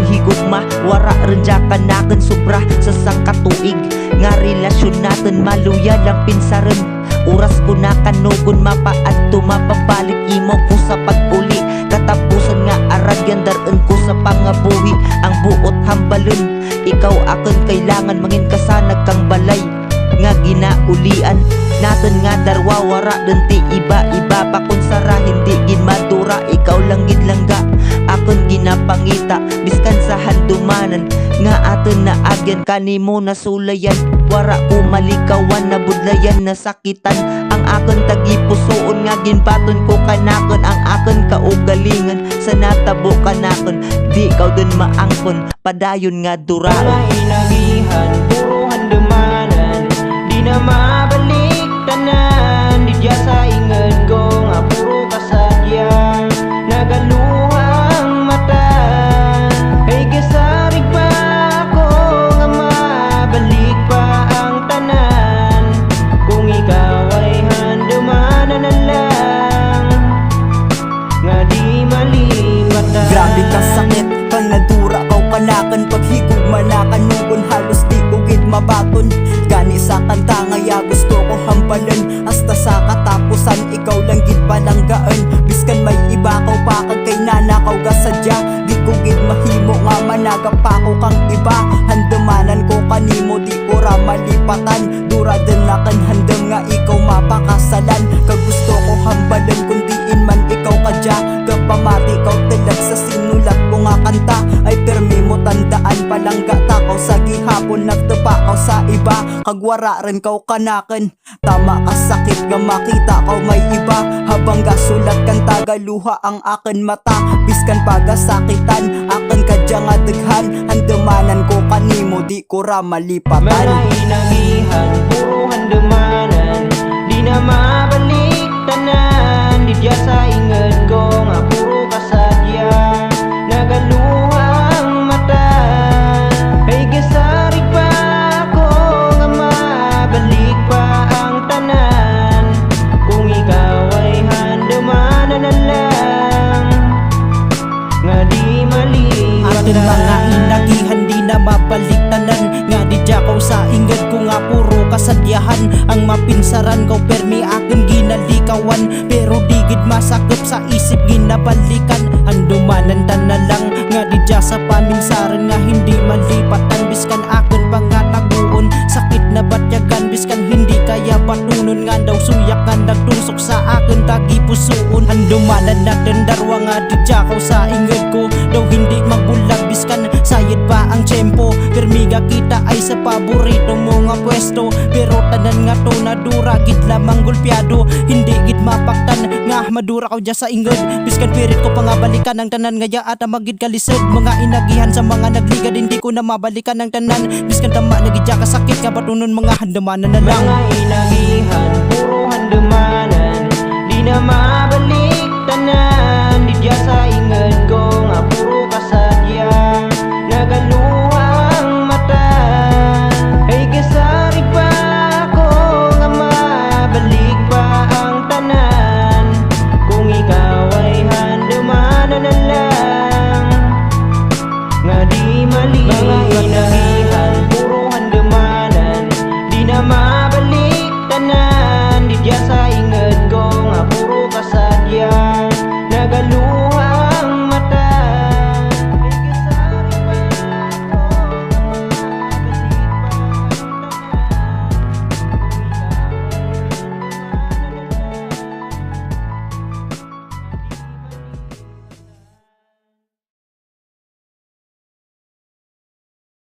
higugma, wara rin dya kanakan sobra sa sangkatuig. Nga relasyon natin maluya lang pinsaran. Oras ko na kanugon mapaadto mapabalik imo ko sa pag-uli. Katapusan nga aragyan daran ko sa pangabuhi. Ang buot hambalon, ikaw akon kailangan mangin ka sa nagkang balay. Nga ginaulian natin nga darwa wara denti iba-iba pa kun sara hindi gin madura. Ikaw lang gid langga akon ginapangita biskan sa handumanan nga aton na agyan kanimo nasulayan. Wara ko malikawan na budlayan nasakitan ang akon tagipusoon nga ginbaton ko kanakon ang akon kaugalingan sa natabo kanakon di kaw dun maangkon padayon nga dura. Mga inagihan puro handumanan di na mabalik tanan. Di dya sa inged ko nga puro kasadya nagaluhang mata. Ay kasarig pa ako nga mabalik pa ang tanan. Kung ikaw ay handumanan na lang nga di malipatan. Grabe ka sakit kang nadura kaw kanakan paghigog manakanugon halos di ko gid mabaton. Gani sa kanta ngaya gusto ko hampalan hasta sa katapusan ikaw lang gid palanggaan. Biskan may iba kaw pa kag kay nanakaw ga sadya di ko gid mahimo nga managap pa ko kang iba. Handamanan ko kanimo di ko ra malipatan. Dura din na kan handam nga ikaw mapakasalan. Kag gusto ko hambalan kun diin man ikaw kadya. Kapamati kaw tilag sa sinulat ko nga kanta. Ay permi mo tandaan palangga takaw sa gihapon nagtupa kaw sa iba. Kagwara rin kaw kanakan tama ka sakit nga makita kaw may iba. Habang gasulat kan tagaluha ang akin mata. Biskan pagasakitan akin kadya nga daghan. Handamanan ko kanimo di ko ra malipatan. Mga inagihan puro handumanan di na mabalik tanan. Di dya sa inged ko nga puro kasadya nagaluhang mata. Ay kasarig pa ako nga mabalik pa ang tanan. Kung ikaw ay handumanan na lang nga di malipatan. Atin mga inagihan di na mabalik tanan. Nga di dya kaw sa inged ko nga puro kasadyahan. Ang mapinsaran kaw permi akin ginalikawan. Pero di gid masakop sa isip ginabalikan. Handumanan ta na lang nga di dya sa paminsaran nga hindi malipatan. Biskan akin pangataguon sakit na batyagan. Biskan hindi kaya patunon nga daw suyak nga nagtusok sa akin tagipusoon. Handumanan natin darwa nga di dya kaw sa inged ko daw hindi magbulag. Biskan sayid pa ang tiyempo permiga kita ay sa paborito mo nga pwesto. Pero tanan nga to nadura gid lamang gulpyado. Hindi gid mapaktan nga madura kaw dya sa inged. Biskan pirit ko pangabalikan ang tanan nga at magid kalisod. Mga inagihan sa mga nagligad hindi ko na mabalikan ang tanan. Biskan tama na gid dya kasakit ka batunon mga handamanan na lang. Mga inagihan puro handumanan di na mabalik tanan. Di dya sa inged